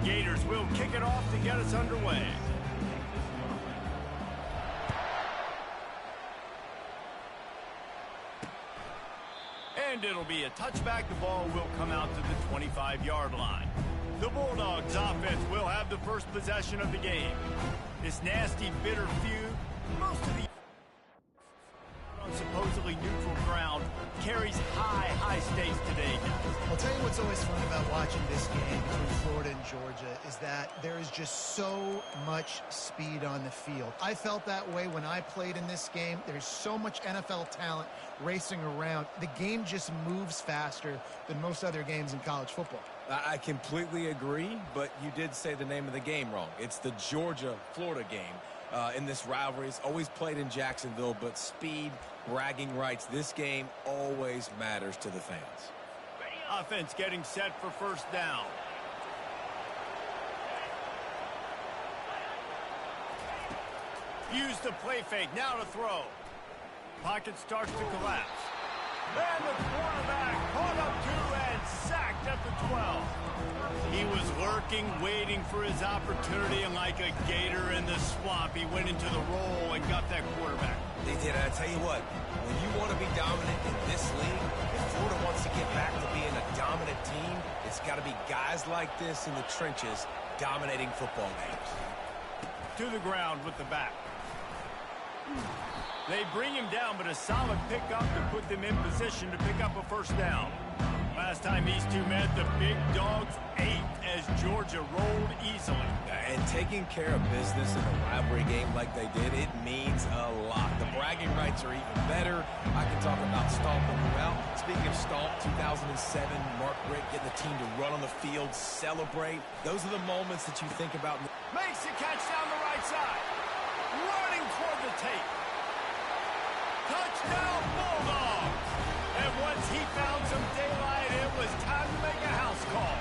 Gators will kick it off to get us underway. And it'll be a touchback. The ball will come out to the 25-yard line. The Bulldogs offense will have the first possession of the game. This nasty, bitter feud, most of the on supposedly neutral ground, carries high stakes today, guys. I'll tell you what's always fun about watching this game between Florida and Georgia is that there is just so much speed on the field. I felt that way when I played in this game. There's so much NFL talent racing around. The game just moves faster than most other games in college football. I completely agree, but you did say the name of the game wrong. It's the Georgia-Florida game. In this rivalry, it's always played in Jacksonville, but speed, bragging rights, this game always matters to the fans. Offense getting set for first down. Use the play fake, now to throw. Pocket starts to collapse. And the quarterback caught up to and sacked at the 12. He was lurking, waiting for his opportunity, and like a gator in the swamp, he went into the roll and got that quarterback. They did. I tell you what, when you want to be dominant in this league, if Florida wants to get back to being a dominant team, it's got to be guys like this in the trenches dominating football games. To the ground with the back. They bring him down, but a solid pickup to put them in position to pick up a first down. Last time these two met, the big dogs ate as Georgia rolled easily. And taking care of business in a rivalry game like they did, it means a lot. The bragging rights are even better. I can talk about stomping them out. Speaking of stomp, 2007, Mark Richt getting the team to run on the field, celebrate. Those are the moments that you think about. Makes the catch down the right side. Running toward the tape. Touchdown Bulldogs! And once he found some daylight, it was time to make a house call.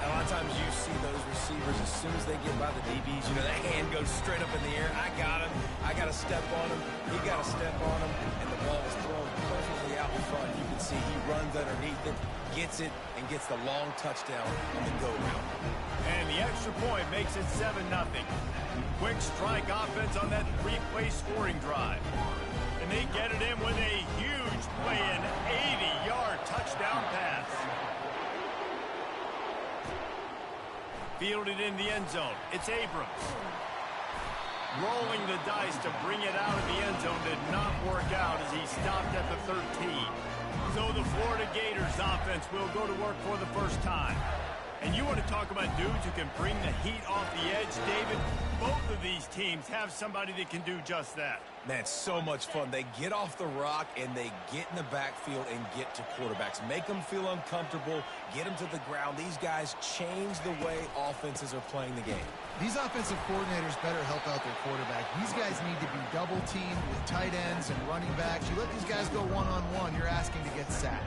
A lot of times you see those receivers, as soon as they get by the DBs, you know, that hand goes straight up in the air. I got him. I got to step on him. He got to step on him. And the ball is thrown perfectly out in front. You can see he runs underneath it, gets it, and gets the long touchdown on the go route. And the extra point makes it 7-0. Quick strike offense on that three-play scoring drive. And they get it in with a huge play, an 80-yard touchdown pass. Fielded in the end zone. It's Abrams. Rolling the dice to bring it out of the end zone did not work out as he stopped at the 13. So the Florida Gators offense will go to work for the first time. And you want to talk about dudes who can bring the heat off the edge, David? Both of these teams have somebody that can do just that. Man, so much fun. They get off the rock and they get in the backfield and get to quarterbacks. Make them feel uncomfortable, get them to the ground. These guys change the way offenses are playing the game. These offensive coordinators better help out their quarterback. These guys need to be double-teamed with tight ends and running backs. You let these guys go one-on-one, you're asking to get sacked.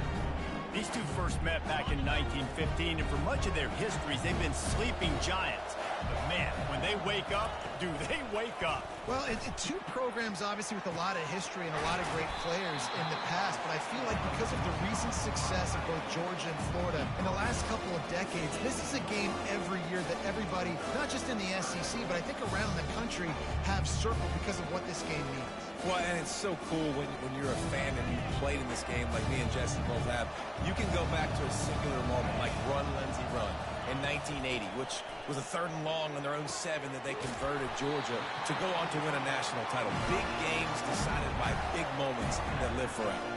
These two first met back in 1915, and for much of their histories, they've been sleeping giants. But man, when they wake up, do they wake up? Well, two programs obviously with a lot of history and a lot of great players in the past, but I feel like because of the recent success of both Georgia and Florida in the last couple of decades, this is a game every year that everybody, not just in the SEC, but I think around the country, have circled because of what this game means. Well, and it's so cool when you're a fan and you played in this game like me and Jesse both have. You can go back to a singular moment like Run, Lindsey, Run in 1980, which was a 3rd and long on their own 7 that they converted Georgia to go on to win a national title. Big games decided by big moments that live forever.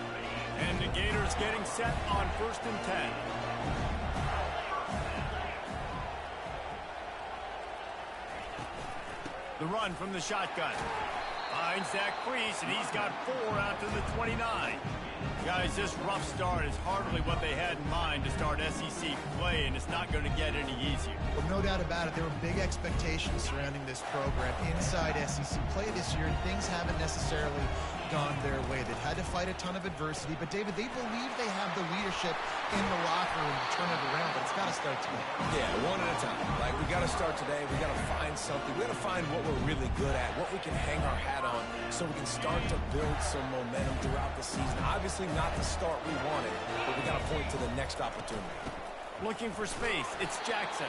And the Gators getting set on 1st and 10. The run from the shotgun. Finds Zach Priest, and he's got 4 out to the 29. Guys, this rough start is hardly what they had in mind to start SEC play, and it's not going to get any easier. Well, no doubt about it. There were big expectations surrounding this program inside SEC play this year, and things haven't necessarily gone their way. They've had to fight a ton of adversity, but David, they believe they have the leadership in the locker room to turn it around, but it's got to start today. Yeah, one at a time. Like, we got to start today. We got to find something. We got to find what we're really good at, what we can hang our hat on, so we can start to build some momentum throughout the season. Obviously not the start we wanted, but we got to point to the next opportunity. Looking for space. It's Jackson.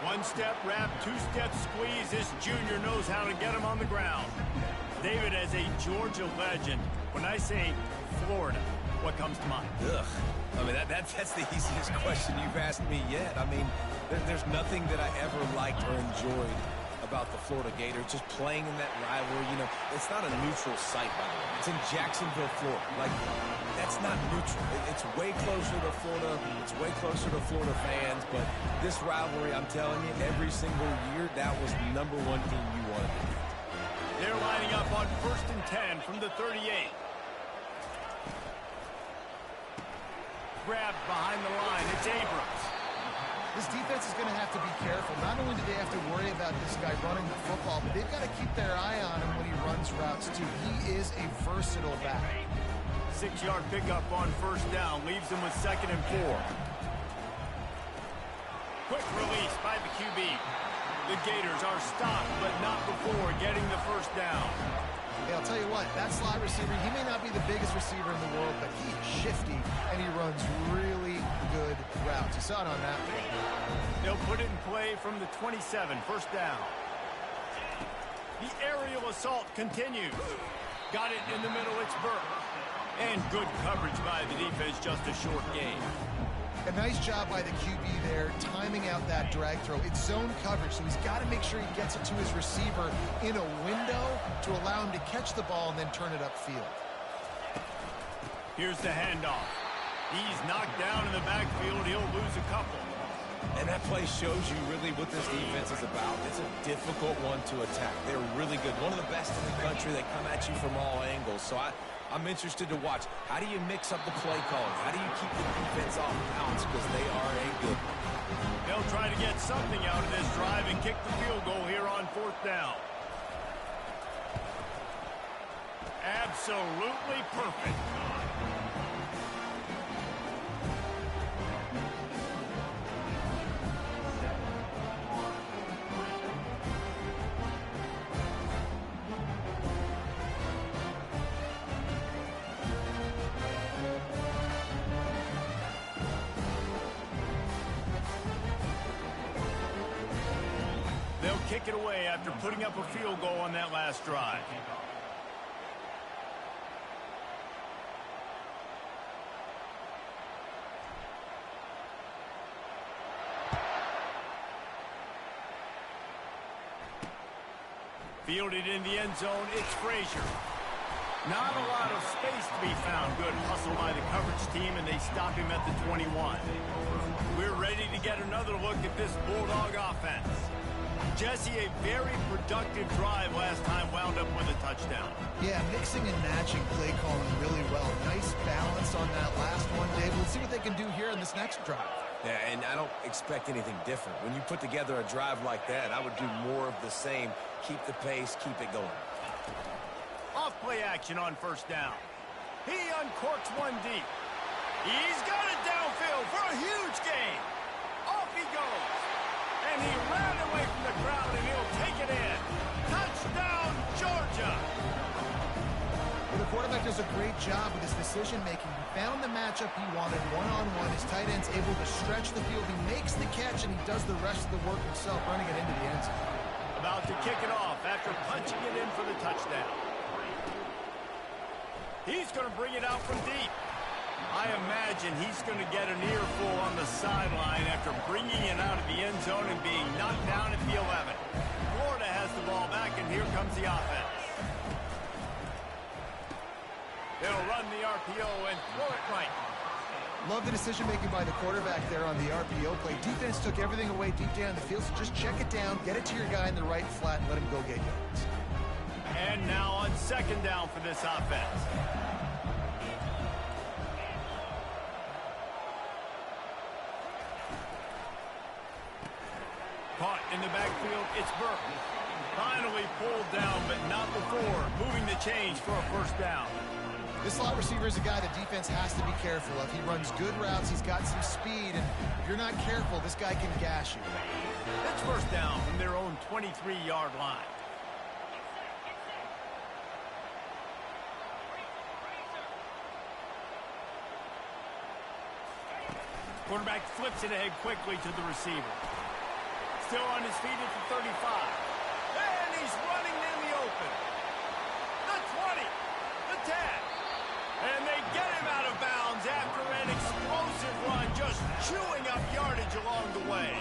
One step wrap, two step squeeze. This junior knows how to get him on the ground. David, as a Georgia legend, when I say Florida, what comes to mind? Ugh. I mean, that's the easiest question you've asked me yet. I mean, there's nothing that I ever liked or enjoyed about the Florida Gators, just playing in that rivalry. You know, it's not a neutral site, by the way. It's in Jacksonville, Florida. Like, that's not neutral. It's way closer to Florida. It's way closer to Florida fans. But this rivalry, I'm telling you, every single year, that was #1 team you wanted to beat. They're lining up on 1st and 10 from the 38. Grabbed behind the line. It's Abrams. This defense is going to have to be careful. Not only do they have to worry about this guy running the football, but they've got to keep their eye on him when he runs routes, too. He is a versatile back. 6-yard pickup on 1st down. Leaves them with 2nd and 4. Quick release by the QB. The Gators are stopped, but not before getting the 1st down. Hey, I'll tell you what, that slot receiver, he may not be the biggest receiver in the world, but he's shifty, and he runs really good routes. You saw it on that one. They'll put it in play from the 27, 1st down. The aerial assault continues. Got it in the middle, it's Burke. And good coverage by the defense, just a short gain. A nice job by the QB there, timing out that drag throw. It's zone coverage, so he's got to make sure he gets it to his receiver in a window to allow him to catch the ball and then turn it upfield. Here's the handoff. He's knocked down in the backfield. He'll lose a couple. And that play shows you really what this defense is about. It's a difficult one to attack. They're really good. One of the best in the country. They come at you from all angles. So I'm interested to watch. How do you mix up the play calling? How do you keep the defense off balance? Because they are a good one. They'll try to get something out of this drive and kick the field goal here on 4th down. Absolutely perfect. They'll kick it away after putting up a field goal on that last drive. Fielded in the end zone, it's Frazier. Not a lot of space to be found. Good hustle by the coverage team, and they stop him at the 21. We're ready to get another look at this Bulldog offense. Jesse, a very productive drive last time, wound up with a touchdown. Yeah, mixing and matching play calling really well. Nice balance on that last one, Dave. Let's see what they can do here in this next drive. Yeah, and I don't expect anything different. When you put together a drive like that, I would do more of the same. Keep the pace, keep it going. Off play action on 1st down. He uncorks one deep. He's got it downfield for a huge gain. Off he goes. And he ran away from the crowd, and he'll take it in. Touchdown, Georgia. Well, the quarterback does a great job with his decision-making. He found the matchup he wanted one-on-one. His tight end's able to stretch the field. He makes the catch, and he does the rest of the work himself, running it into the end zone. About to kick it off after punching it in for the touchdown. He's going to bring it out from deep. I imagine he's going to get an earful on the sideline after bringing it out of the end zone and being knocked down at the 11. Florida has the ball back, and here comes the offense. They'll run the RPO and throw it right. Love the decision-making by the quarterback there on the RPO play. Defense took everything away deep down the field, so just check it down, get it to your guy in the right flat, and let him go get yards. And now on 2nd down for this offense. Caught in the backfield, it's Burke. Finally pulled down, but not before moving the change for a 1st down. This slot receiver is a guy the defense has to be careful of. He runs good routes, he's got some speed, and if you're not careful, this guy can gash you. That's 1st down from their own 23-yard line. Quarterback flips it ahead quickly to the receiver. Still on his feet at the 35. And he's running in the open. The 20. The 10. And they get him out of bounds after an explosive run, just chewing up yardage along the way.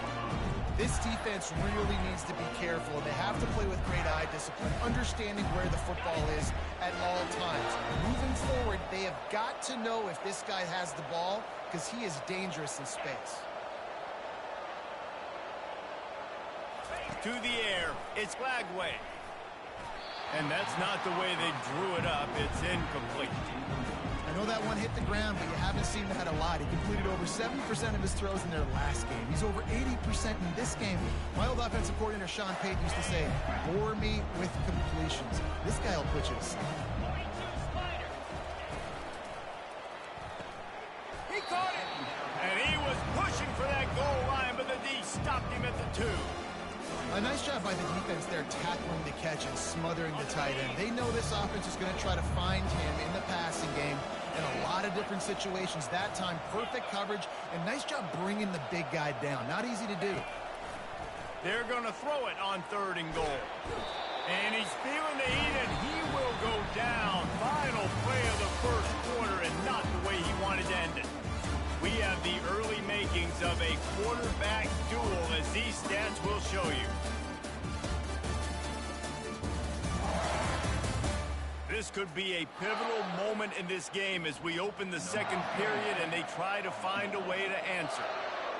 This defense really needs to be careful, and they have to play with great eye discipline, understanding where the football is at all times. Moving forward, they have got to know if this guy has the ball, because he is dangerous in space. To the air, it's Lagway. And that's not the way they drew it up. It's incomplete. I know that one hit the ground, but you haven't seen that a lot. He completed over 70% of his throws in their last game. He's over 80% in this game. My old offensive coordinator, Sean Payton, used to say, bore me with completions. This guy will put you to sleep. He caught it. And he was pushing for that goal line, but the D stopped him at the 2. A nice job by the defense there tackling the catch and smothering the tight end. They know this offense is going to try to find him in the passing game in a lot of different situations. That time, perfect coverage, and nice job bringing the big guy down. Not easy to do. They're going to throw it on 3rd and goal. And he's feeling the heat, and he will go down. Final play of the first quarter, and not the way he wanted to end it. We have the early makings of a quarterback duel, as these stats will show you. This could be a pivotal moment in this game as we open the second period and they try to find a way to answer.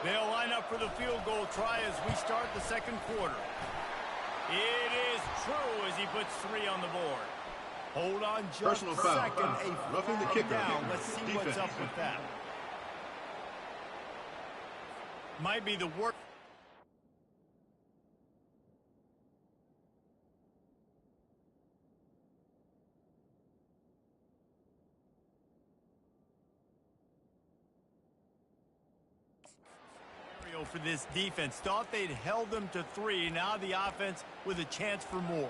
They'll line up for the field goal try as we start the second quarter. It is true as he puts 3 on the board. Hold on just a second. Roughing the kicker. Down. Let's see what's up with that. Might be the work. For this defense. Thought they'd held them to 3. Now the offense with a chance for more.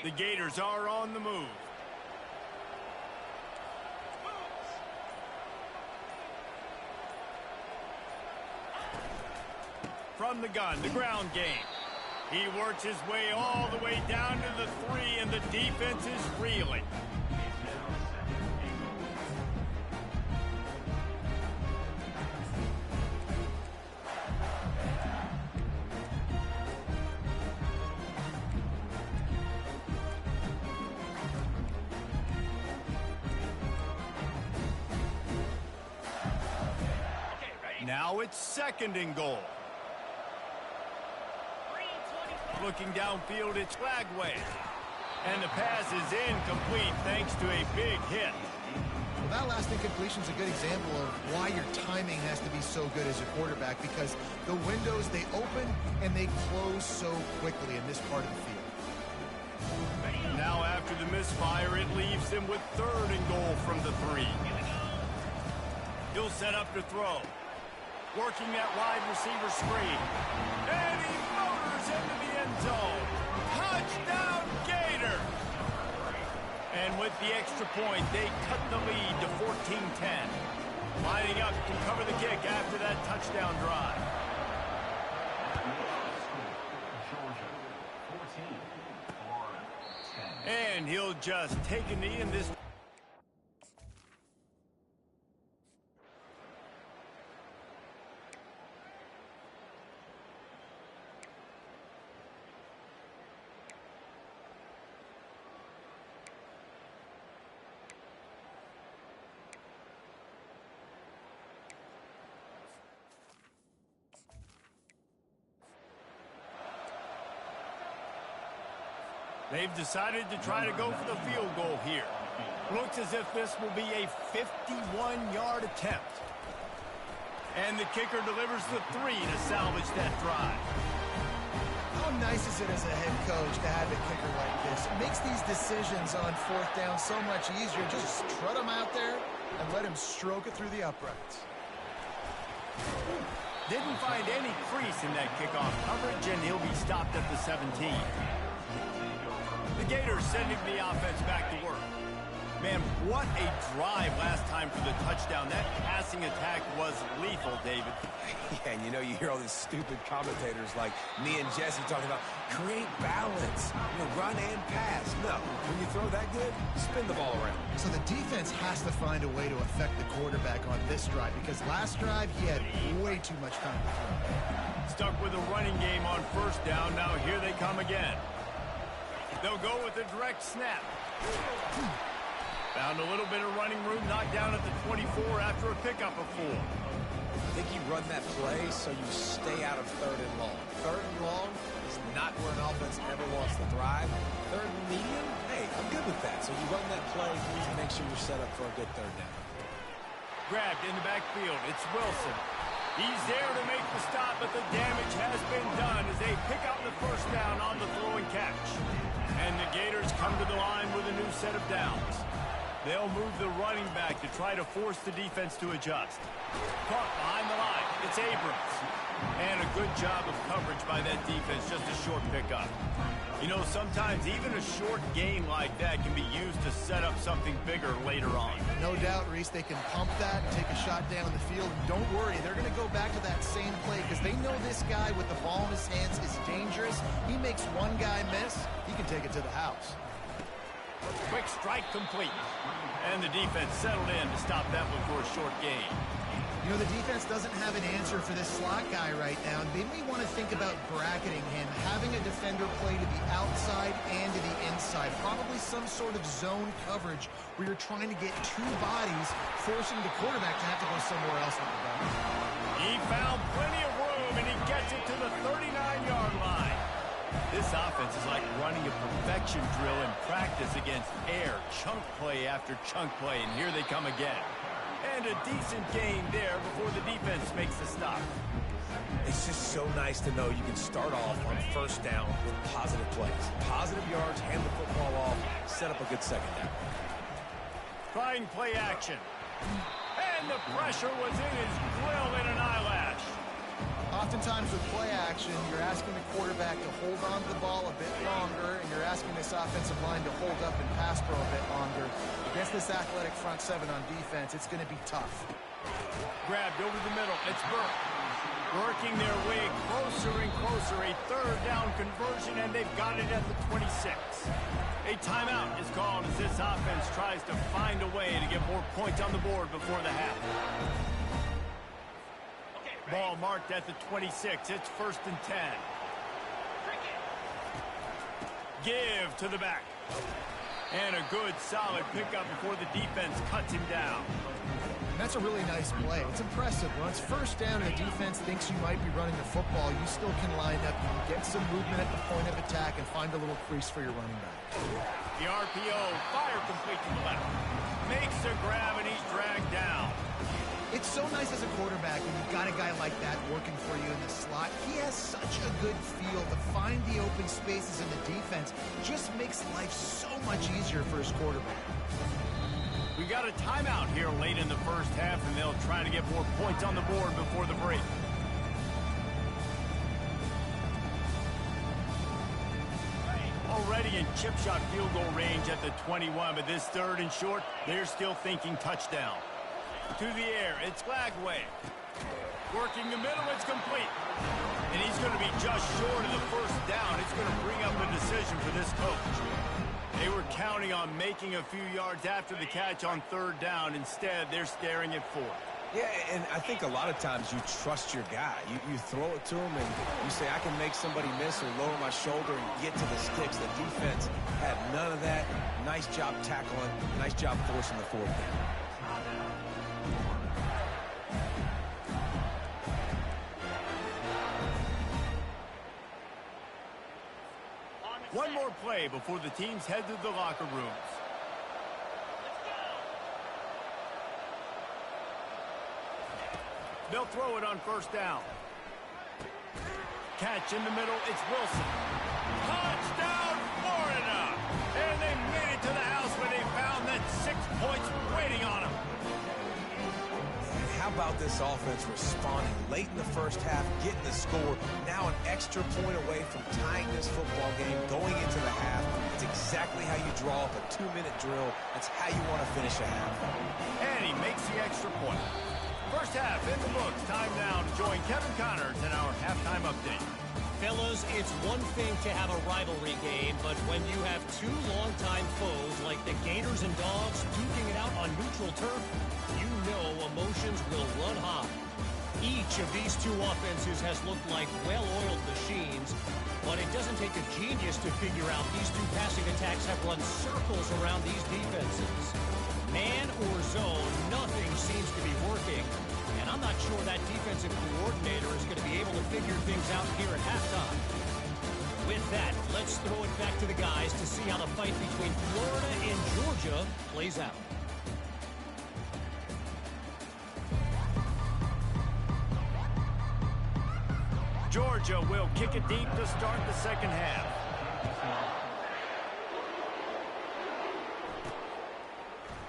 The Gators are on the move. From the gun, the ground game. He works his way all the way down to the 3, and the defense is reeling. Now it's 2nd and goal. Looking downfield, it's Lagway. And the pass is incomplete thanks to a big hit. Well, that last incompletion is a good example of why your timing has to be so good as a quarterback, because the windows, they open and they close so quickly in this part of the field. Now after the misfire, it leaves him with 3rd and goal from the 3. He'll set up to throw. Working that wide receiver screen. And he motors into the end zone. Touchdown, Gator! And with the extra point, they cut the lead to 14-10. Lining up to cover the kick after that touchdown drive. And he'll just take a knee in this. They've decided to try to go for the field goal here. Looks as if this will be a 51-yard attempt. And the kicker delivers the 3 to salvage that drive. How nice is it as a head coach to have a kicker like this? It makes these decisions on 4th down so much easier. Just strut him out there and let him stroke it through the uprights. Didn't find any crease in that kickoff coverage, and he'll be stopped at the 17. The Gators sending the offense back to work. Man, what a drive last time for the touchdown. That passing attack was lethal, David. Yeah, and you know, you hear all these stupid commentators like me and Jesse talking about create balance, run and pass. No, when you throw that good, spin the ball around. So the defense has to find a way to affect the quarterback on this drive because last drive he had way too much time to throw. Stuck with a running game on first down. Now here they come again. They'll go with a direct snap. Found a little bit of running room, knocked down at the 24 after a pickup of 4. I think you run that play so you stay out of third and long. Third and long is not where an offense ever wants to thrive. Third and medium, hey, I'm good with that. So you run that play to make sure you're set up for a good third down. Grabbed in the backfield. It's Wilson. He's there to make the stop, but the damage has been done as they pick up the first down on the throw and catch. And the Gators come to the line with a new set of downs. They'll move the running back to try to force the defense to adjust. Caught behind the line. It's Abrams. And a good job of coverage by that defense, just a short pickup. You know, sometimes even a short gain like that can be used to set up something bigger later on. No doubt, Reese, they can pump that and take a shot down the field. And don't worry, they're going to go back to that same play because they know this guy with the ball in his hands is dangerous. He makes one guy miss, he can take it to the house. Quick strike complete. And the defense settled in to stop that one for a short gain. You know, the defense doesn't have an answer for this slot guy right now. They may want to think about bracketing him, having a defender play to the outside and to the inside. Probably some sort of zone coverage where you're trying to get two bodies, forcing the quarterback to have to go somewhere else on the ball. He found plenty of room, and he gets it to the 39-yard line. This offense is like running a perfection drill in practice against air, chunk play after chunk play, and here they come again. And a decent gain there before the defense makes the stop. It's just so nice to know you can start off on first down with positive plays. Positive yards, hand the football off, set up a good second down. Trying play action. And the pressure was in his grill in an eyelash. Oftentimes with play action, you're asking the quarterback to hold on to the ball a bit longer, and you're asking this offensive line to hold up and pass pro a bit longer. Against this athletic front seven on defense, it's going to be tough. Grabbed over the middle. It's Burke. Working their way closer and closer. A third down conversion, and they've got it at the 26. A timeout is called as this offense tries to find a way to get more points on the board before the half. Ball marked at the 26. It's 1st and 10. Give to the back. And a good, solid pickup before the defense cuts him down. That's a really nice play. It's impressive. When it's first down and the defense thinks you might be running the football, you still can line up. You can get some movement at the point of attack and find a little crease for your running back. The RPO, fire complete to the left. Makes a grab, and he's dragged down. It's so nice as a quarterback when you've got a guy like that working for you in the slot. He has such a good feel to find the open spaces in the defense. Just makes life so much easier for his quarterback. We got a timeout here late in the first half, and they'll try to get more points on the board before the break. Already in chip shot field goal range at the 21, but this 3rd and short, they're still thinking touchdown. To the air, it's Glagway. Working the middle, it's complete. And he's going to be just short of the first down. It's going to bring up a decision for this coach. They were counting on making a few yards after the catch on 3rd down. Instead, they're staring at 4th. Yeah, and I think a lot of times you trust your guy. You throw it to him, and you say, I can make somebody miss or lower my shoulder and get to the sticks. The defense had none of that. Nice job tackling. Nice job forcing the 4th down. One more play before the teams head to the locker rooms. They'll throw it on first down. Catch in the middle, it's Wilson. Touchdown, Florida! And they made it to the house where they found that 6 points waiting on them. How about this offense responding late in the first half, getting the score, now an extra point away from tying this football game, going into the half. It's exactly how you draw up a 2-minute drill. That's how you want to finish a half. And he makes the extra point. First half in the books. Time now to join Kevin Connors in our halftime update. Fellas, it's one thing to have a rivalry game, but when you have two longtime foes like the Gators and Dogs duking it out on neutral turf, you know emotions will run high. Each of these two offenses has looked like well-oiled machines, but it doesn't take a genius to figure out these two passing attacks have run circles around these defenses. Man or zone, nothing seems to be working. And I'm not sure that defensive coordinator is going to be able to figure things out here at halftime. With that, let's throw it back to the guys to see how the fight between Florida and Georgia plays out. Georgia will kick it deep to start the second half.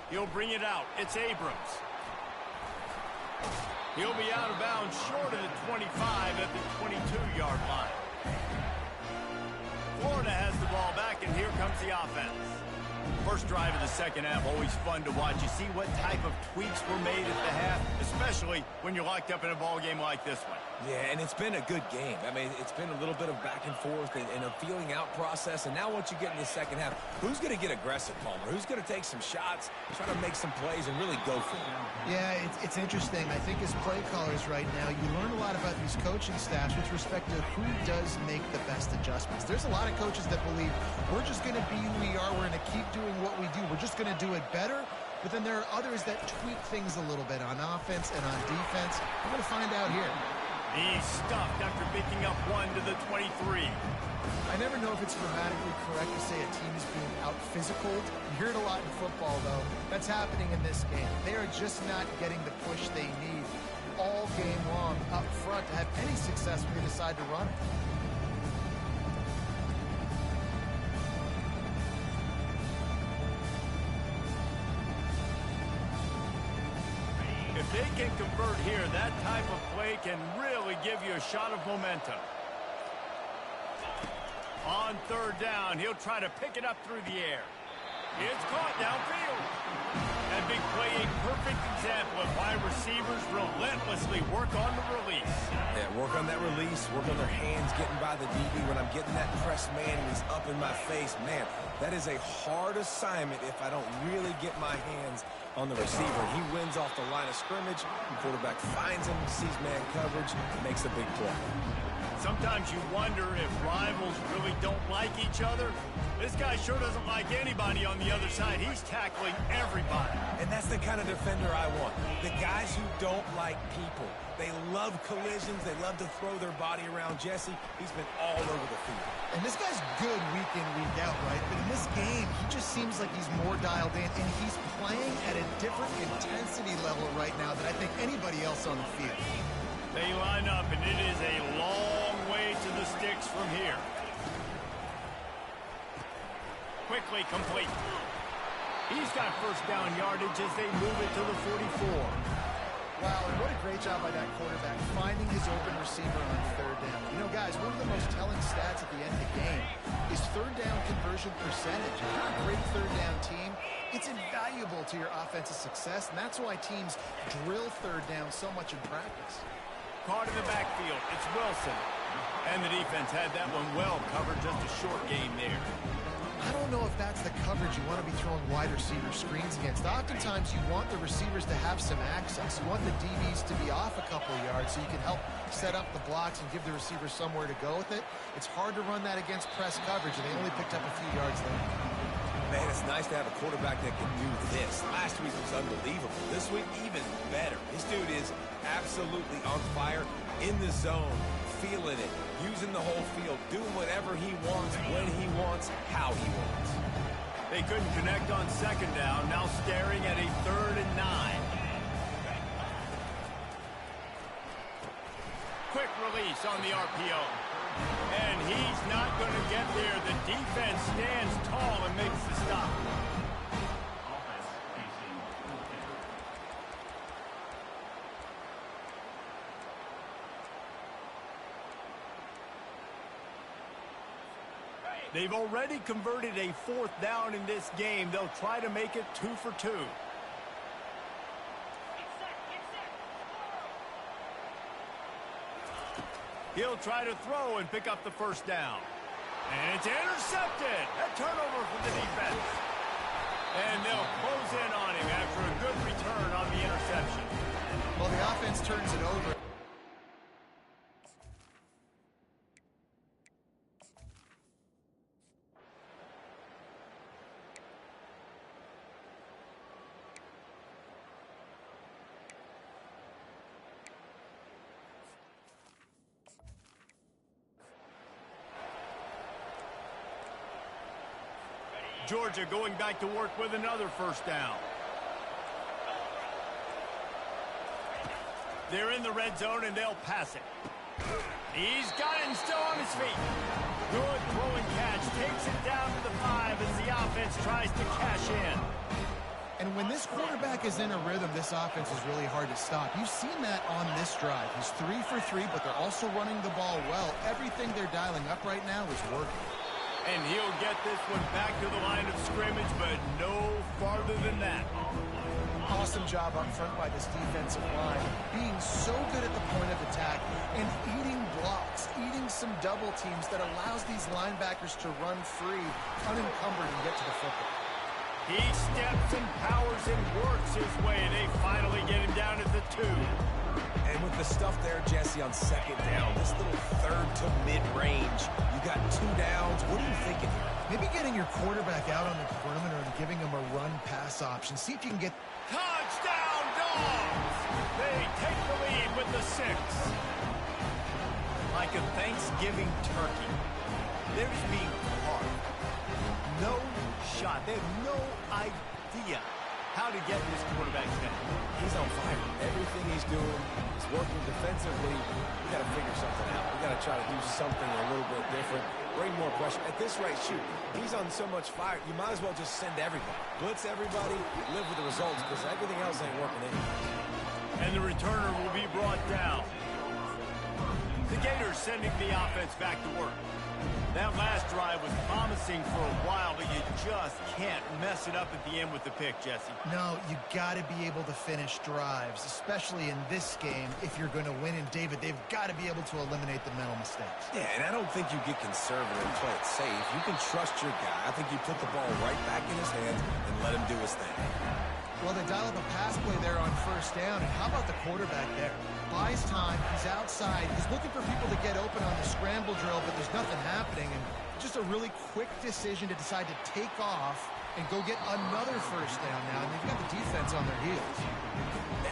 He'll bring it out. It's Abrams. He'll be out of bounds short of the 25 at the 22-yard line. Florida has the ball back, and here comes the offense. First drive of the second half, always fun to watch. You see what type of tweaks were made at the half, especially when you're locked up in a ball game like this one. Yeah, and it's been a good game. I mean, it's been a little bit of back and forth and a feeling out process. And now once you get in the second half, who's going to get aggressive, Palmer? Who's going to take some shots, try to make some plays, and really go for it? Yeah, it's interesting. I think as play callers right now, you learn a lot about these coaching staffs with respect to who does make the best adjustments. There's a lot of coaches that believe we're just going to be who we are. We're going to keep doing what we do. We're just going to do it better. But then there are others that tweak things a little bit on offense and on defense. We're going to find out here. He's stuffed after picking up one to the 23. I never know if it's grammatically correct to say a team is being out-physicaled. You hear it a lot in football, though. That's happening in this game. They are just not getting the push they need all game long up front to have any success when they decide to run it. If they can convert here, that type of play can really give you a shot of momentum. On third down, he'll try to pick it up through the air. It's caught downfield. That big play, a perfect example of why receivers relentlessly work on the release. Yeah, work on that release, work on their hands getting by the DB. When I'm getting that press man and he's up in my face, man, that is a hard assignment if I don't really get my hands on the receiver. He wins off the line of scrimmage. The quarterback finds him, sees man coverage, makes a big play. Sometimes you wonder if rivals really don't like each other. This guy sure doesn't like anybody on the other side. He's tackling everybody. And that's the kind of defender I want. The guys who don't like people. They love collisions. They love to throw their body around. Jesse, he's been all over the field. And this guy's good week in, week out, right? But in this game, he just seems like he's more dialed in, and he's playing at a different intensity level right now than I think anybody else on the field. They line up, and it is a long way to the sticks from here. Quickly complete. He's got first down yardage as they move it to the 44. Wow, and what a great job by that quarterback, finding his open receiver on third down. You know, guys, one of the most telling stats at the end of the game is third down conversion percentage. If you're a great third down team, it's invaluable to your offensive success, and that's why teams drill third down so much in practice. Caught in the backfield, it's Wilson. And the defense had that one well covered, just a short game there. I don't know if that's the coverage you want to be throwing wide receiver screens against. Oftentimes, you want the receivers to have some access. You want the DBs to be off a couple of yards so you can help set up the blocks and give the receivers somewhere to go with it. It's hard to run that against press coverage, and they only picked up a few yards there. Man, it's nice to have a quarterback that can do this. Last week was unbelievable. This week, even better. This dude is absolutely on fire, in the zone, feeling it, using the whole field, doing whatever he wants, when he wants, how he wants. They couldn't connect on second down, now staring at a 3rd and 9. Quick release on the RPO. And he's not going to get there. The defense stands tall and makes the stop. They've already converted a 4th down in this game. They'll try to make it 2 for 2. He'll try to throw and pick up the 1st down. And it's intercepted. A turnover for the defense. And they'll close in on him after a good return on the interception. Well, the offense turns it over. Georgia going back to work with another 1st down. They're in the red zone, and they'll pass it. He's got it and still on his feet. Good throwing catch. Takes it down to the 5 as the offense tries to cash in. And when this quarterback is in a rhythm, this offense is really hard to stop. You've seen that on this drive. He's 3 for 3, but they're also running the ball well. Everything they're dialing up right now is working. And he'll get this one back to the line of scrimmage, but no farther than that. Awesome job up front by this defensive line, being so good at the point of attack and eating blocks, eating some double teams that allows these linebackers to run free, unencumbered, and get to the football. He steps and powers and works his way. They finally get him down at the 2. And with the stuff there, Jesse, on 2nd down, this little 3rd to mid-range, you got 2 downs. What are you thinking here? Maybe getting your quarterback out on the perimeter and giving him a run-pass option. See if you can get... Touchdown, Dogs! They take the lead with the 6. Like a Thanksgiving turkey. They're just being carved. No shot. They have no idea how to get this quarterback's head. He's on fire. Everything he's doing is working defensively. We got to figure something out. We got to try to do something a little bit different. Bring more pressure. At this rate, shoot, he's on so much fire, you might as well just send everybody. Blitz everybody, live with the results, because everything else ain't working in. And the returner will be brought down. The Gators sending the offense back to work. That last drive was promising for a while, but you just can't mess it up at the end with the pick, Jesse. No, you got to be able to finish drives, especially in this game. If you're going to win, and David, they've got to be able to eliminate the mental mistakes. Yeah, and I don't think you get conservative and play it safe. You can trust your guy. I think you put the ball right back in his hands and let him do his thing. Well, they dial up a pass play there on 1st down, and how about the quarterback there? Buys time, he's outside, he's looking for people to get open on the scramble drill, but there's nothing happening, and just a really quick decision to decide to take off and go get another 1st down now, and they've got the defense on their heels.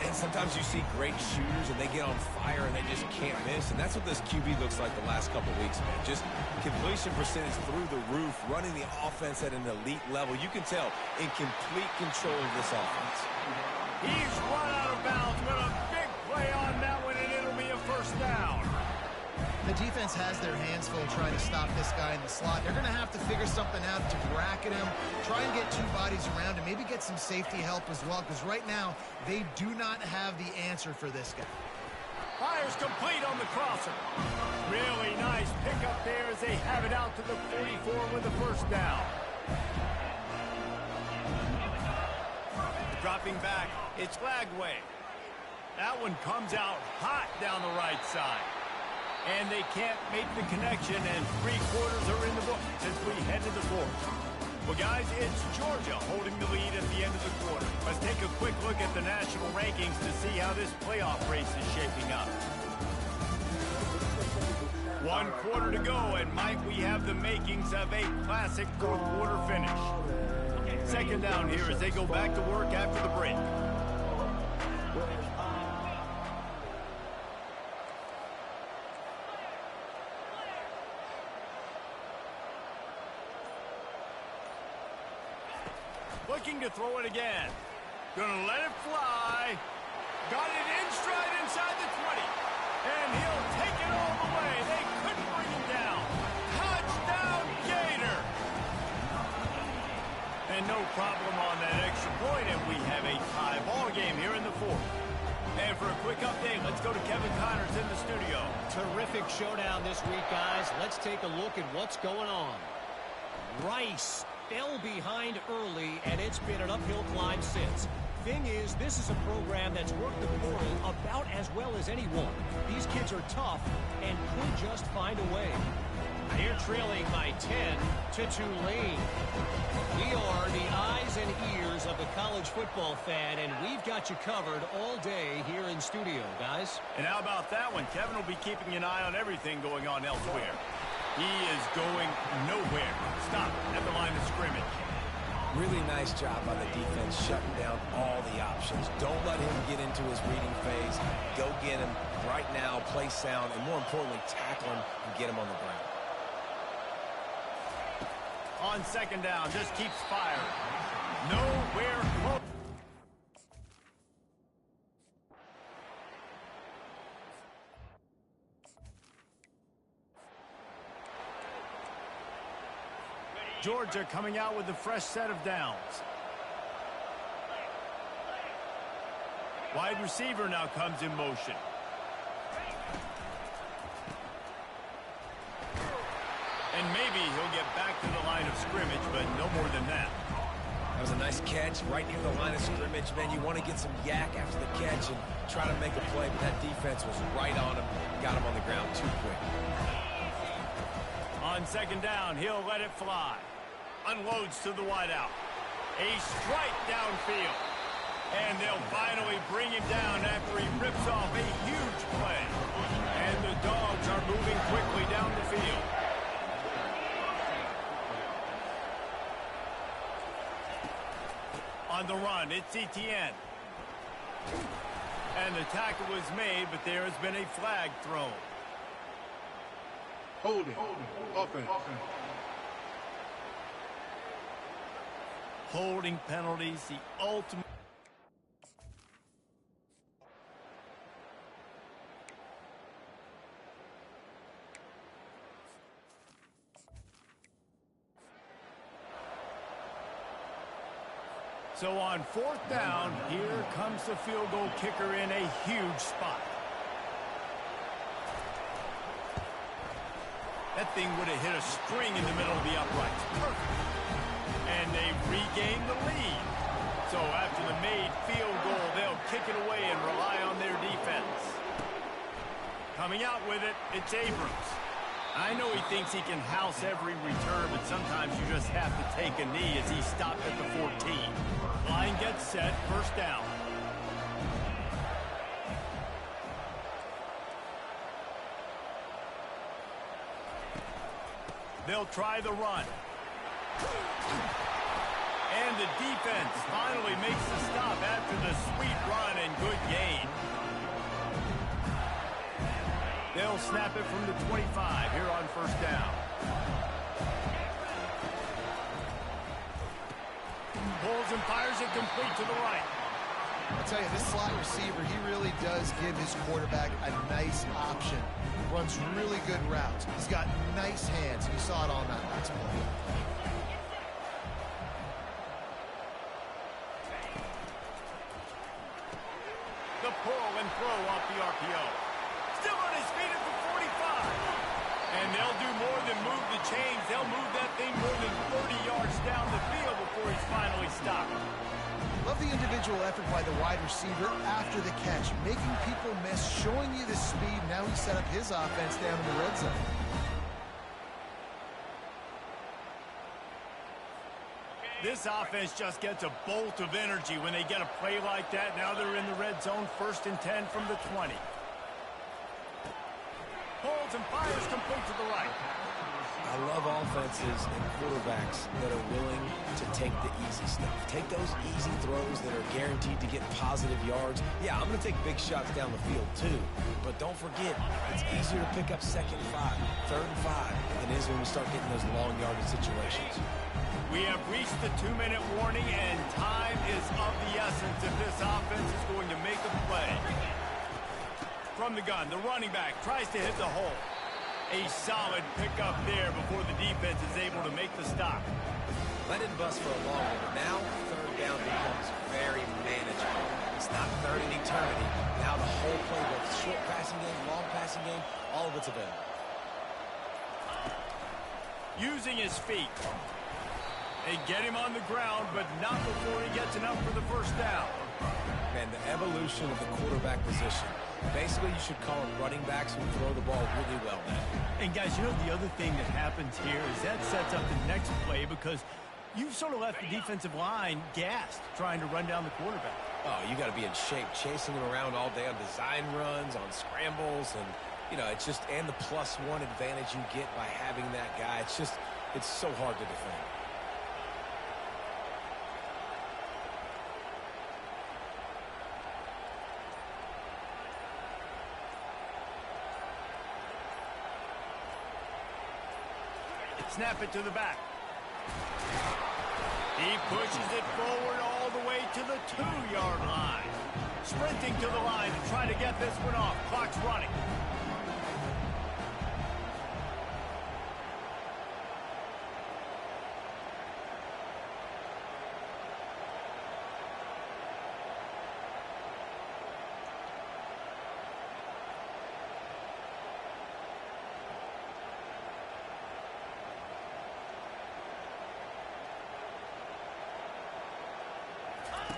And sometimes you see great shooters, and they get on fire, and they just can't miss, and that's what this QB looks like the last couple of weeks, man. Just completion percentage through the roof, running the offense at an elite level. You can tell in complete control of this offense. He's run out of bounds, but a big play on that one, and it'll be a 1st down. The defense has their hands full trying to stop this guy in the slot. They're going to have to figure something out to bracket him, try and get 2 bodies around him, maybe get some safety help as well, because right now they do not have the answer for this guy. Fires complete on the crosser. Really nice pickup there as they have it out to the 44 with the 1st down. Dropping back, it's Flagway. That one comes out hot down the right side. And they can't make the connection, and 3 quarters are in the book as we head to the 4th. Well, guys, it's Georgia holding the lead at the end of the quarter. Let's take a quick look at the national rankings to see how this playoff race is shaping up. 1 quarter to go, and Mike, we have the makings of a classic 4th quarter finish. 2nd down here as they go back to work after the break. Looking to throw it again. Gonna let it fly. Got it in stride inside the 20. And he'll take it all the way. They couldn't bring him down. Touchdown, Gator. And no problem on that extra point, and we have a tie ball game here in the 4th. And for a quick update, let's go to Kevin Connors in the studio. Terrific showdown this week, guys. Let's take a look at what's going on. Rice fell behind early, and it's been an uphill climb since. Thing is, this is a program that's worked the portal about as well as anyone. These kids are tough and could just find a way. Here trailing by 10 to Tulane. We are the eyes and ears of the college football fan, and we've got you covered all day here in studio, guys. And how about that one? Kevin will be keeping an eye on everything going on elsewhere. He is going nowhere. Stop at the line of scrimmage. Really nice job by the defense shutting down all the options. Don't let him get into his reading phase. Go get him right now, play sound, and more importantly, tackle him and get him on the ground. On second down, just keeps firing. Nowhere close. Georgia coming out with a fresh set of downs. Wide receiver now comes in motion. And maybe he'll get back to the line of scrimmage, but no more than that. That was a nice catch right near the line of scrimmage. Man, you want to get some yak after the catch and try to make a play, but that defense was right on him. Got him on the ground too quick. On second down, he'll let it fly. Unloads to the wideout. A strike downfield. And they'll finally bring him down after he rips off a huge play. And the Dogs are moving quickly down the field. On the run, it's Etienne. And the tackle was made, but there has been a flag thrown. Holding. Offense. Holding penalties, the ultimate. So on fourth down, here comes the field goal kicker in a huge spot. That thing would have hit a string in the middle of the uprights. Perfect. And they regain the lead. So after the made field goal, they'll kick it away and rely on their defense. Coming out with it, it's Abrams. I know he thinks he can house every return, but sometimes you just have to take a knee as he stopped at the 14. Line gets set, first down. They'll try the run. And the defense finally makes the stop after the sweet run and good gain. They'll snap it from the 25 here on first down. Pulls and fires it complete to the right. I'll tell you, this slot receiver, he really does give his quarterback a nice option. Runs really good routes. He's got nice hands. You saw it on that last play. The pull and throw off the RPO. Still on his feet at the 45. And they'll do more than move the chains. They'll move that thing more than 30 yards down the field before he's finally stopped. Love the individual effort by the wide receiver after the catch, making people miss, showing you the speed. Now he set up his offense down in the red zone. This offense just gets a bolt of energy when they get a play like that. Now they're in the red zone, 1st and 10 from the 20. Holds and fires complete to the right. I love offenses and quarterbacks that are willing to take the easy stuff. Take those easy throws that are guaranteed to get positive yards. Yeah, I'm going to take big shots down the field too. But don't forget, it's easier to pick up 2nd and 5, 3rd and 5 than it is when we start getting those long yardage situations. We have reached the 2-minute warning, and time is of the essence if this offense is going to make a play. From the gun, the running back tries to hit the hole. A solid pickup there before the defense is able to make the stop. Let it bust for a long one, but now 3rd down becomes very manageable. It's not 3rd and eternity. Now the whole playbook, short passing game, long passing game, all of it's available. Using his feet. They get him on the ground, but not before he gets enough for the first down. Man, the evolution of the quarterback position. Basically, you should call them running backs who throw the ball really well now. And, guys, you know the other thing that happens here is that sets up the next play because you've sort of left the defensive line gassed trying to run down the quarterback. Oh, you got to be in shape, chasing him around all day on design runs, on scrambles, and, you know, it's just, and the +1 advantage you get by having that guy. It's just, it's so hard to defend. Snap it to the back. He pushes it forward all the way to the 2-yard line. Sprinting to the line to try to get this one off. Clock's running.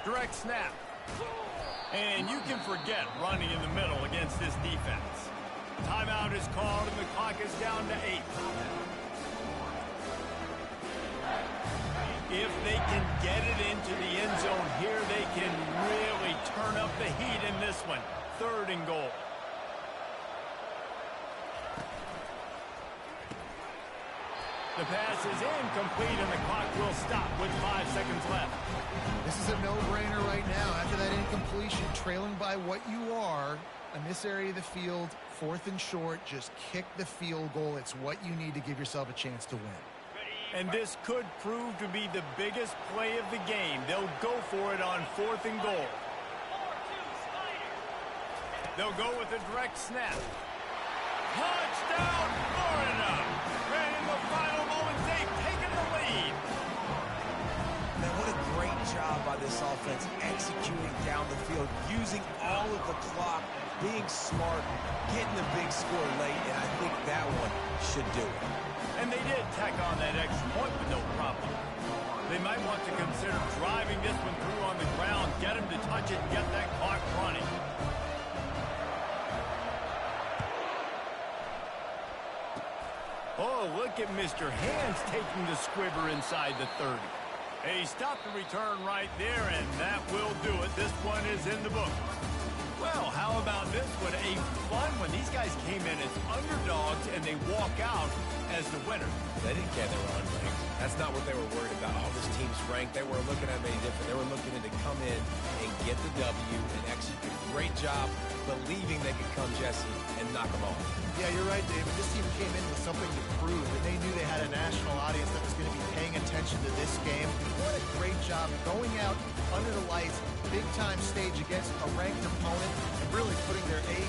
Direct snap. And you can forget running in the middle against this defense. Timeout is called and the clock is down to 8. If they can get it into the end zone here, they can really turn up the heat in this one. 3rd and goal. The pass is incomplete, and the clock will stop with 5 seconds left. This is a no-brainer right now. After that incompletion, trailing by what you are in this area of the field, 4th and short, just kick the field goal. It's what you need to give yourself a chance to win. And this could prove to be the biggest play of the game. They'll go for it on 4th and goal. They'll go with a direct snap. Touchdown, Florida! And in the final moments, they've taken the lead. Man, what a great job by this offense executing down the field, using all of the clock, being smart, getting the big score late, and I think that one should do it. And they did tack on that extra point with no problem. They might want to consider driving this one through on the ground, get him to touch it, and get that clock running. Oh, look at Mr. Hands taking the squibber inside the 30. He stopped the return right there, and that will do it. This one is in the book. Well, how about this one? A fun one. These guys came in as underdogs, and they walk out as the winner. They didn't care they were unranked. That's not what they were worried about. Oh, this team's ranked. They weren't looking at any different. They were looking to come in and get the W and execute. Great job believing they could come, Jesse, and knock them off. Yeah, you're right, David. This team came in with something to prove, and they knew they had a national audience that was going to be paying attention to this game. What a great job going out under the lights, big-time stage against a ranked opponent, and really putting their A